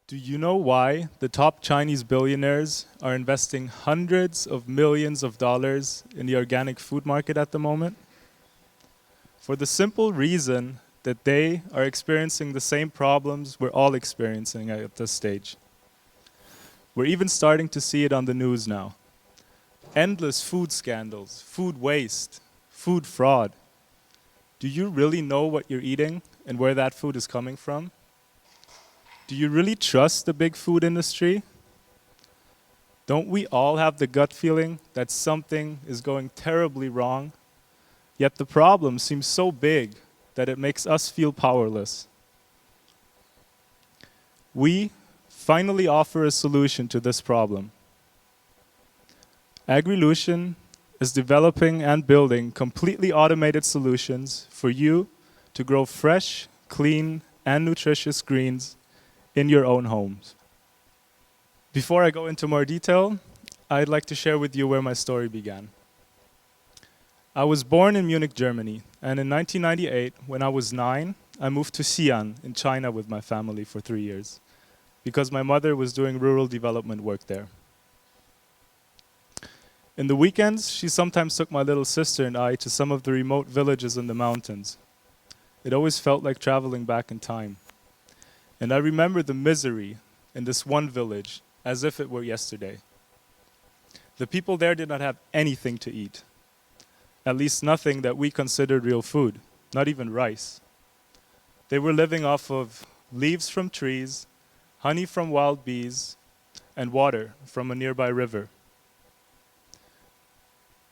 Do you know why the top Chinese billionaires are investing hundreds of millions of dollars in the organic food market at the moment? For the simple reason that they are experiencing the same problems we're all experiencing at this stage. We're even starting to see it on the news now. Endless food scandals, food waste, food fraud. Do you really know what you're eating and where that food is coming from? Do you really trust the big food industry? Don't we all have the gut feeling that something is going terribly wrong? Yet the problem seems so big that it makes us feel powerless. We finally offer a solution to this problem. Agrilution is developing and building completely automated solutions for you to grow fresh, clean, and nutritious greens in your own homes. Before I go into more detail, I'd like to share with you where my story began. I was born in Munich, Germany, and in 1998, when I was 9, I moved to Xi'an in China with my family for 3 years, because my mother was doing rural development work there. In the weekends, she sometimes took my little sister and I to some of the remote villages in the mountains. It always felt like traveling back in time. And I remember the misery in this one village as if it were yesterday. The people there did not have anything to eat. At least nothing that we considered real food, not even rice. They were living off of leaves from trees, honey from wild bees, and water from a nearby river.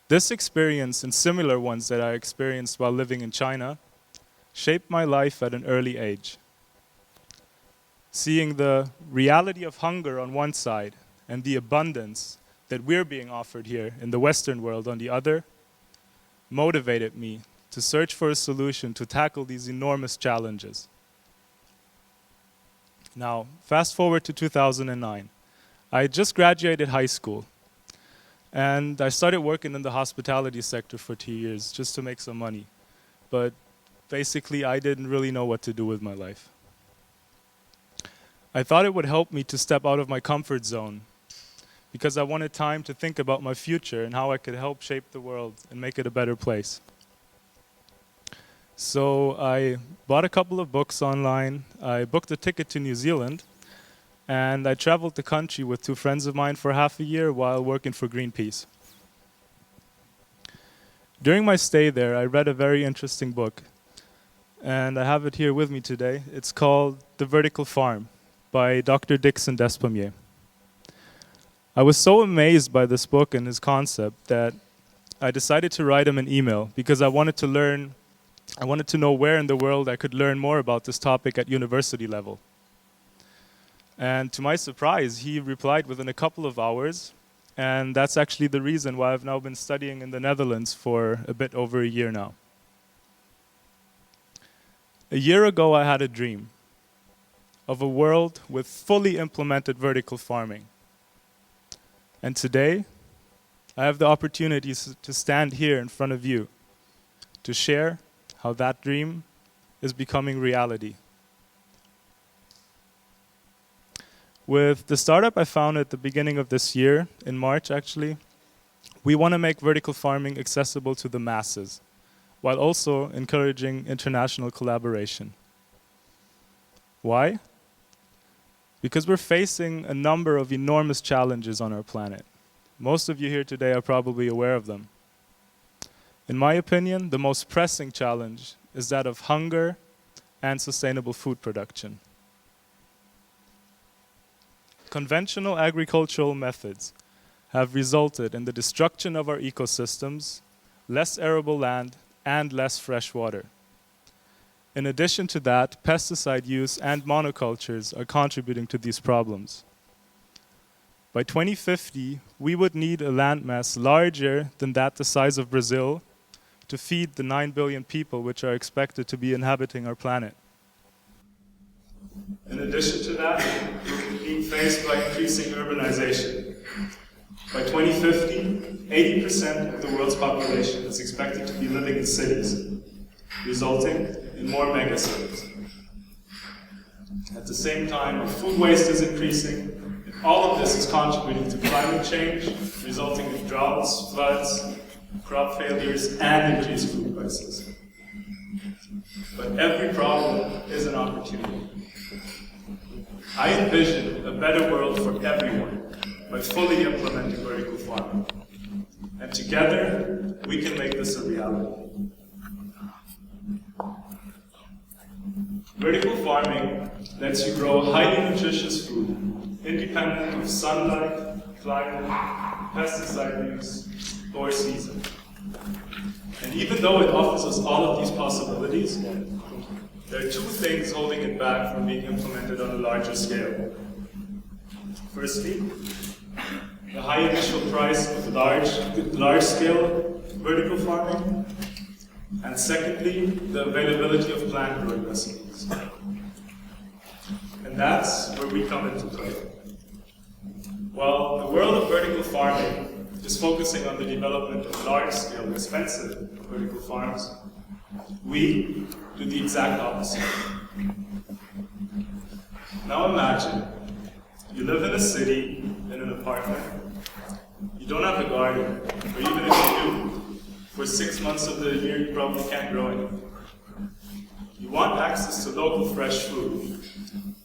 This experience and similar ones that I experienced while living in China shaped my life at an early age. Seeing the reality of hunger on one side and the abundance that we're being offered here in the Western world on the other motivated me to search for a solution to tackle these enormous challenges. Now, fast forward to 2009. I had just graduated high school, and I started working in the hospitality sector for 2 years just to make some money. But basically, I didn't really know what to do with my life. I thought it would help me to step out of my comfort zone because I wanted time to think about my future and how I could help shape the world and make it a better place. So I bought a couple of books online, I booked a ticket to New Zealand, and I traveled the country with 2 friends of mine for half a year while working for Greenpeace. During my stay there, I read a very interesting book, and I have it here with me today. It's called The Vertical Farm by Dr. Dixon Despommier. I was so amazed by this book and his concept that I decided to write him an email because I wanted to know where in the world I could learn more about this topic at university level. And to my surprise, he replied within a couple of hours, and that's actually the reason why I've now been studying in the Netherlands for a bit over a year now. A year ago, I had a dream of a world with fully implemented vertical farming. And today, I have the opportunity to stand here in front of you to share how that dream is becoming reality. With the startup I founded at the beginning of this year, in March actually, we want to make vertical farming accessible to the masses, while also encouraging international collaboration. Why? Because we're facing a number of enormous challenges on our planet. Most of you here today are probably aware of them. In my opinion, the most pressing challenge is that of hunger and sustainable food production. Conventional agricultural methods have resulted in the destruction of our ecosystems, less arable land, and less fresh water. In addition to that, pesticide use and monocultures are contributing to these problems. By 2050, we would need a landmass larger than that the size of Brazil to feed the 9 billion people which are expected to be inhabiting our planet. In addition to that, we're being faced by increasing urbanization. By 2050, 80% of the world's population is expected to be living in cities, resulting in more megacities. At the same time, food waste is increasing. And all of this is contributing to climate change, resulting in droughts, floods, crop failures, and increased food prices. But every problem is an opportunity. I envision a better world for everyone by fully implementing vertical farming. And together, we can make this a reality. Vertical farming lets you grow highly nutritious food, independent of sunlight, climate, pesticide use, or season. And even though it offers us all of these possibilities, there are two things holding it back from being implemented on a larger scale. Firstly, the high initial price of large-scale vertical farming, and secondly, the availability of plant-growing recipes. And that's where we come into play. While the world of vertical farming is focusing on the development of large-scale, expensive vertical farms, we do the exact opposite. Now imagine, you live in a city, in an apartment, you don't have a garden, or even if you do, for 6 months of the year you probably can't grow anything. You want access to local fresh food,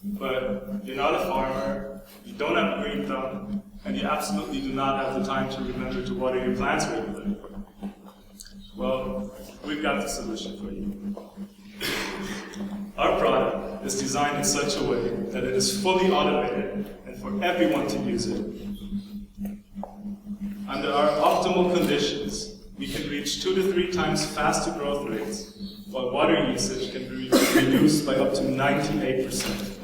but you're not a farmer, you don't have a green thumb, and you absolutely do not have the time to remember to water your plants regularly. Well, we've got the solution for you. Our product is designed in such a way that it is fully automated and for everyone to use it. Under our optimal conditions, we can reach 2 to 3 times faster growth rates, while water usage can be reduced by up to 98%.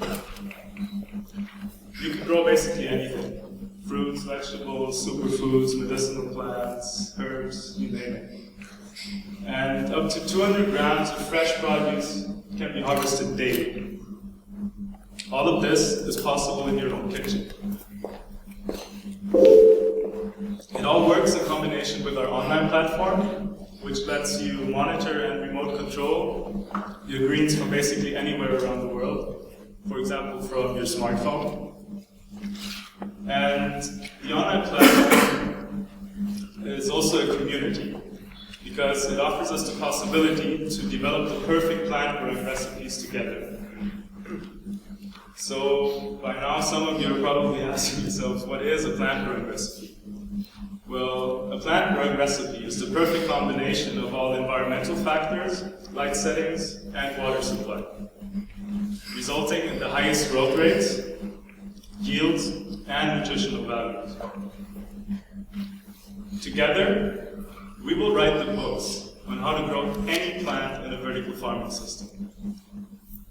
You can grow basically anything. Fruits, vegetables, superfoods, medicinal plants, herbs, you name it. And up to 200 grams of fresh produce can be harvested daily. All of this is possible in your own kitchen. It all works in combination with our online platform, which lets you monitor and remote control your greens from basically anywhere around the world, for example, from your smartphone. And the online platform is also a community, because it offers us the possibility to develop the perfect plant-growing recipes together. So, by now some of you are probably asking yourselves, what is a plant-growing recipe? Well, a plant-growing recipe is the perfect combination of all environmental factors, light settings, and water supply, resulting in the highest growth rates, yields, and nutritional values. Together, we will write the books on how to grow any plant in a vertical farming system,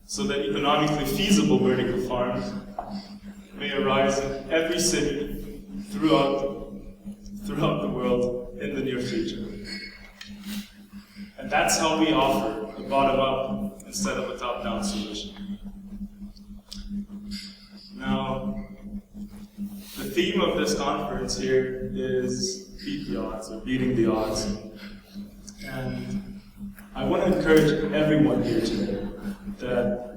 so that economically feasible vertical farms may arise in every city throughout the world in the near future. And that's how we offer a bottom-up instead of a top-down solution. Now, the theme of this conference here is beat the odds, or beating the odds. And I want to encourage everyone here today that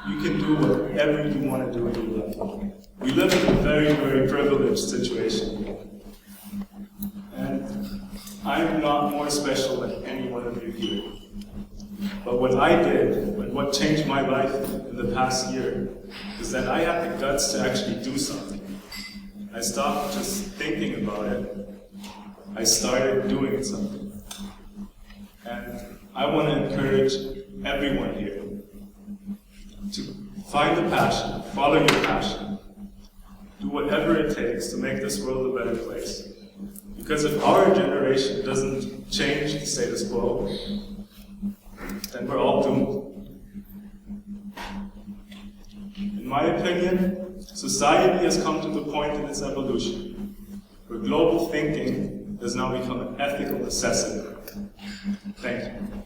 you can do whatever you want to do in your life. We live in a very, very privileged situation. And I'm not more special than any one of you here. But what I did, and what changed my life in the past year, is that I had the guts to actually do something. I stopped just thinking about it. I started doing something. And I want to encourage everyone here to find the passion, follow your passion, do whatever it takes to make this world a better place. Because if our generation doesn't change the status quo, then we're all doomed. In my opinion, society has come to the point in its evolution where global thinking has now become an ethical necessity. Thank you.